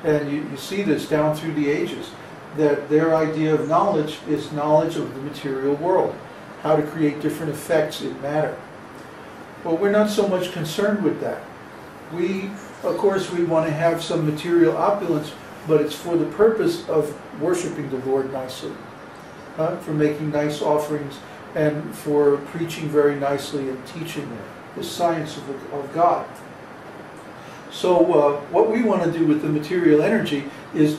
And you see this down through the ages, that their idea of knowledge is knowledge of the material world, how to create different effects in matter. Well, we're not so much concerned with that. Of course, we want to have some material opulence, but it's for the purpose of worshiping the Lord nicely, for making nice offerings, and for preaching very nicely and teaching the science of God. So what we want to do with the material energy is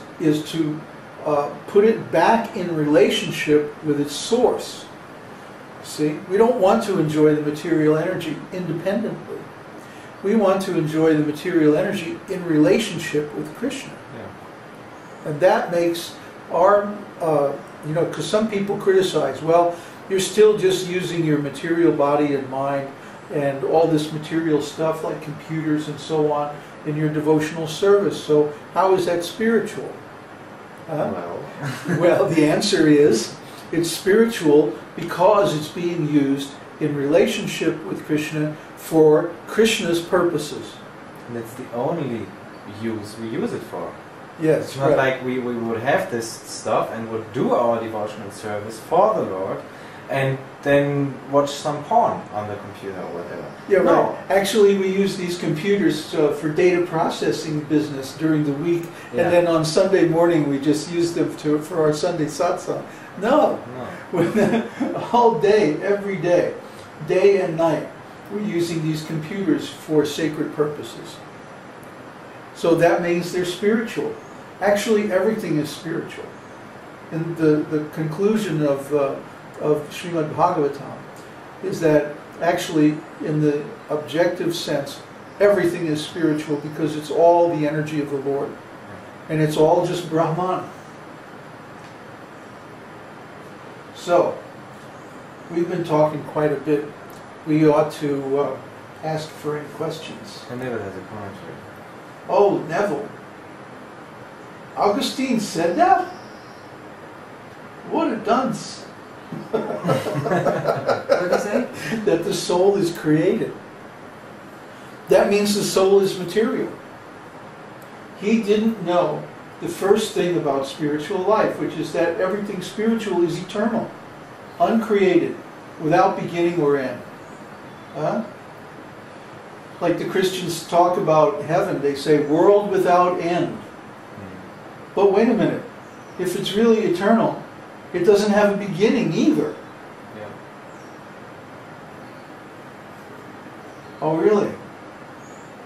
to put it back in relationship with its source. See, we don't want to enjoy the material energy independently. We want to enjoy the material energy in relationship with Krishna. Yeah. And that makes our, because some people criticize, well, you're still just using your material body and mind and all this material stuff like computers and so on in your devotional service. So how is that spiritual? Well, the answer is it's spiritual because it's being used in relationship with Krishna for Krishna's purposes. And it's the only use we use it for. Yes, it's not like we would have this stuff and would do our devotional service for the Lord and then watch some porn on the computer or whatever. Yeah, no. Right. Actually, we use these computers for data processing business during the week, and then on Sunday morning we just use them for our Sunday satsang. No. All day, every day, day and night, we're using these computers for sacred purposes. So that means they're spiritual. Actually, everything is spiritual. And the conclusion of Srimad Bhagavatam is that actually, in the objective sense, everything is spiritual because it's all the energy of the Lord. And it's all just Brahman. So, we've been talking quite a bit. We ought to ask for any questions. And Neville has a commentary. Oh, Neville. Augustine said that? What a dunce. What did he say? That the soul is created. That means the soul is material. He didn't know the first thing about spiritual life, which is that everything spiritual is eternal, uncreated, without beginning or end. Like the Christians talk about heaven, they say world without end. But wait a minute, if it's really eternal, it doesn't have a beginning either. Yeah. Oh, really?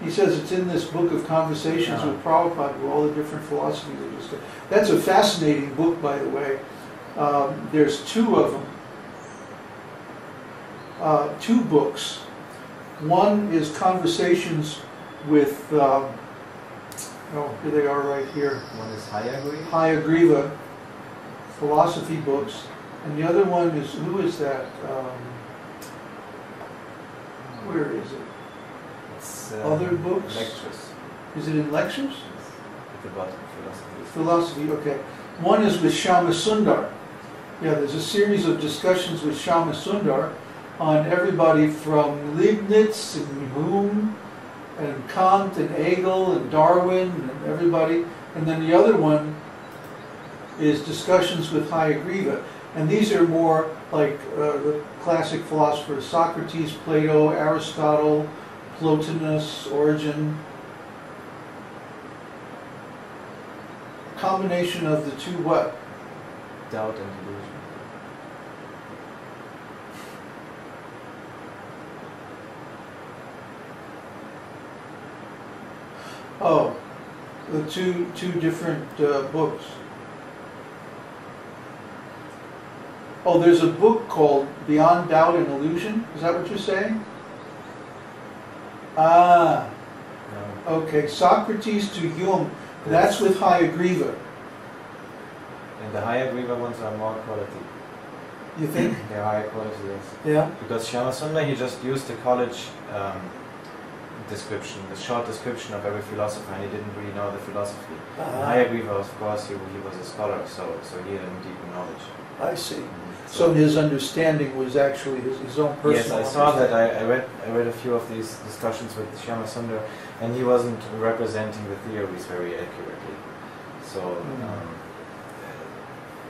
He says it's in this book of conversations with Prabhupada, where all the different philosophies are discussed. That's a fascinating book, by the way. There's two of them. Two books. One is Conversations with, here they are right here. One is Hayagriva. Hayagriva, philosophy books. And the other one is, who is that? Where is it? It's other books? Lectures. Is it in lectures? Yes. At the bottom, philosophy. Philosophy, okay. One is with Shama Sundar. Yeah, there's a series of discussions with Shama Sundar on everybody from Leibniz and Hume and Kant and Hegel and Darwin and everybody. And then the other one is discussions with Hayagriva. And these are more like the classic philosophers, Socrates, Plato, Aristotle, Plotinus, Origen. Combination of the two what? Doubt and delusion. Oh, the two different books. Oh, there's a book called Beyond Doubt and Illusion. Is that what you're saying? Ah, No. okay. Socrates to Hume. That's with Hayagriva. And the Hayagriva ones are more quality. You think? They're higher quality, yes. Yeah. Because Shyamasundar, he just used the college description, the short description of every philosopher, and he didn't really know the philosophy. Hayagriva, of course, he was a scholar, so he had a deeper knowledge. I see. So his understanding was actually his own personal. Yes, I saw that. I read a few of these discussions with Shyama Sundar, and he wasn't representing the theories very accurately. So,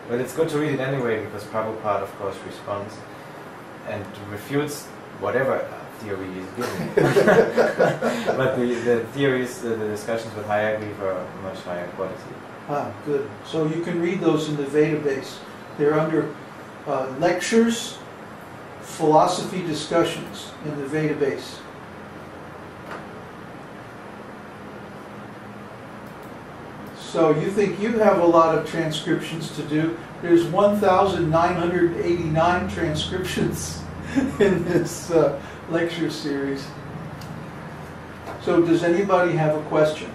but it's good to read it anyway, because Prabhupada, of course, responds and refutes whatever theory he's giving. But the theories, the discussions with Hayagriva are much higher quality. Ah, good. So you can read those in the Veda base. They're under lectures, philosophy discussions in the Veda base. So you think you have a lot of transcriptions to do. There's 1,989 transcriptions in this lecture series. So does anybody have a question?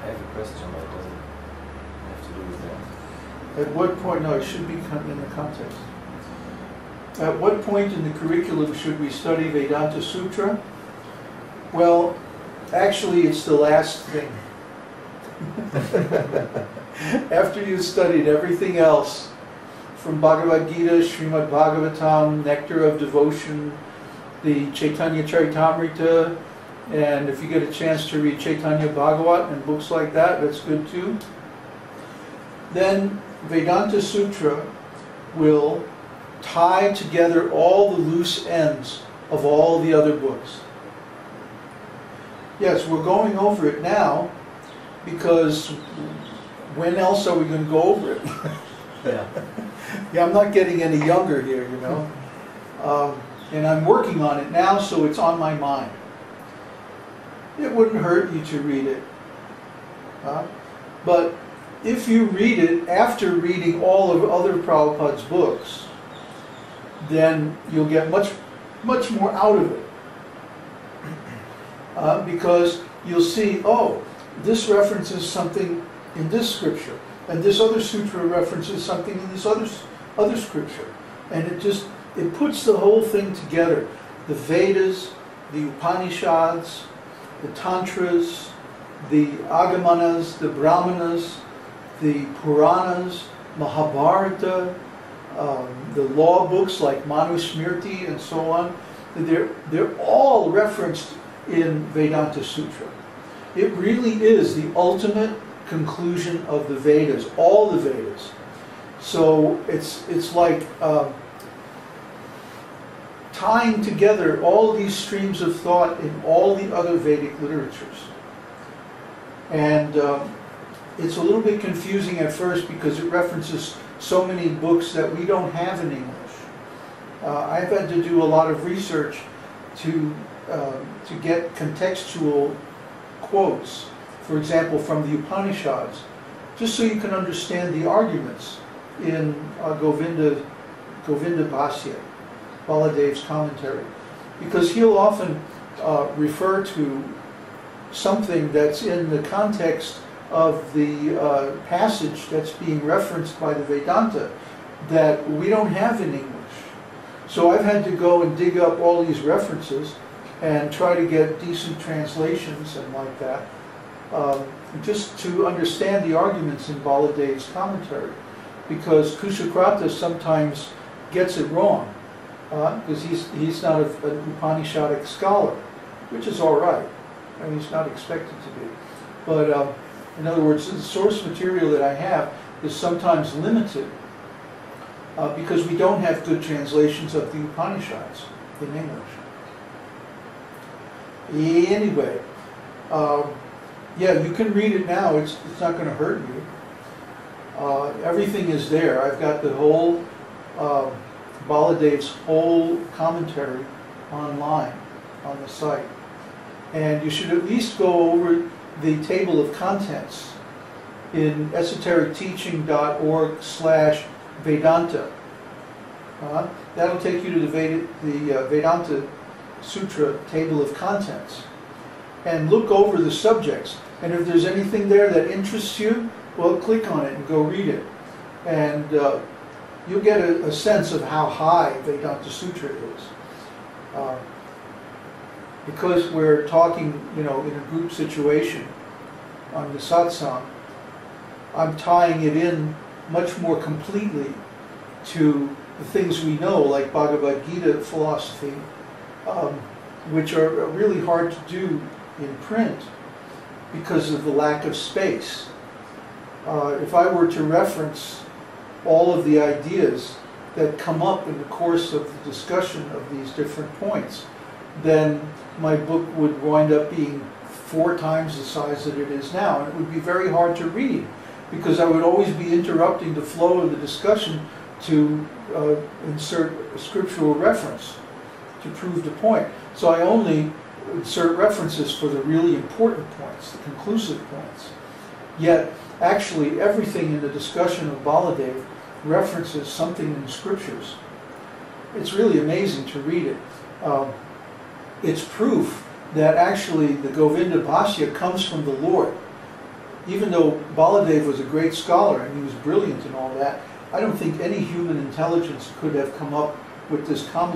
I have a question, but it doesn't have to do with that. At what point, no, it should be in the context. At what point in the curriculum should we study Vedānta-sūtra? Well, actually it's the last thing. After you've studied everything else, from Bhagavad Gita, Srimad Bhagavatam, Nectar of Devotion, the Chaitanya Charitamrita, and if you get a chance to read Chaitanya Bhagavat and books like that, that's good too. Then Vedānta-sūtra will tie together all the loose ends of all the other books. Yes, we're going over it now because when else are we going to go over it? Yeah. Yeah, I'm not getting any younger here, you know. And I'm working on it now, so it's on my mind. It wouldn't hurt you to read it. But if you read it after reading all of other Prabhupada's books, then you'll get much more out of it. Because you'll see, oh, this references something in this scripture, and this other sutra references something in this other scripture. And it puts the whole thing together. The Vedas, the Upanishads, the Tantras, the Agamanas, the Brahmanas, the Puranas, Mahabharata, the law books like Manusmriti and so on, they're all referenced in Vedānta-sūtra. It really is the ultimate conclusion of the Vedas, all the Vedas. So it's like tying together all these streams of thought in all the other Vedic literatures. And it's a little bit confusing at first because it references so many books that we don't have in English. I've had to do a lot of research to get contextual quotes, for example, from the Upanishads, just so you can understand the arguments in Govinda Bhasya, Baladev's commentary. Because he'll often refer to something that's in the context of the passage that's being referenced by the Vedanta that we don't have in English. So I've had to go and dig up all these references and try to get decent translations and like that, just to understand the arguments in Baladev's commentary. Because Kushakrata sometimes gets it wrong, because he's not an Upanishadic scholar, which is all right. I mean, he's not expected to be. But in other words, the source material that I have is sometimes limited because we don't have good translations of the Upanishads in English. Anyway, yeah, you can read it now. It's not going to hurt you. Everything is there. I've got the whole Baladev's whole commentary online on the site. And you should at least go over the table of contents in esotericteaching.org/Vedanta. That'll take you to the Vedānta-sūtra table of contents. And look over the subjects. And if there's anything there that interests you, well, click on it and go read it. And you'll get a sense of how high Vedānta-sūtra is. Because we're talking, in a group situation, on the Satsang, I'm tying it in much more completely to the things we know, like Bhagavad Gita philosophy, which are really hard to do in print because of the lack of space. If I were to reference all of the ideas that come up in the course of the discussion of these different points, then my book would wind up being 4 times the size that it is now. And it would be very hard to read because I would always be interrupting the flow of the discussion to insert a scriptural reference to prove the point. So I only insert references for the really important points, the conclusive points. Yet, actually, everything in the discussion of Baladev references something in the scriptures. It's really amazing to read it. It's proof that actually the Govinda Bhashya comes from the Lord. Even though Baladev was a great scholar and he was brilliant and all that, I don't think any human intelligence could have come up with this commentary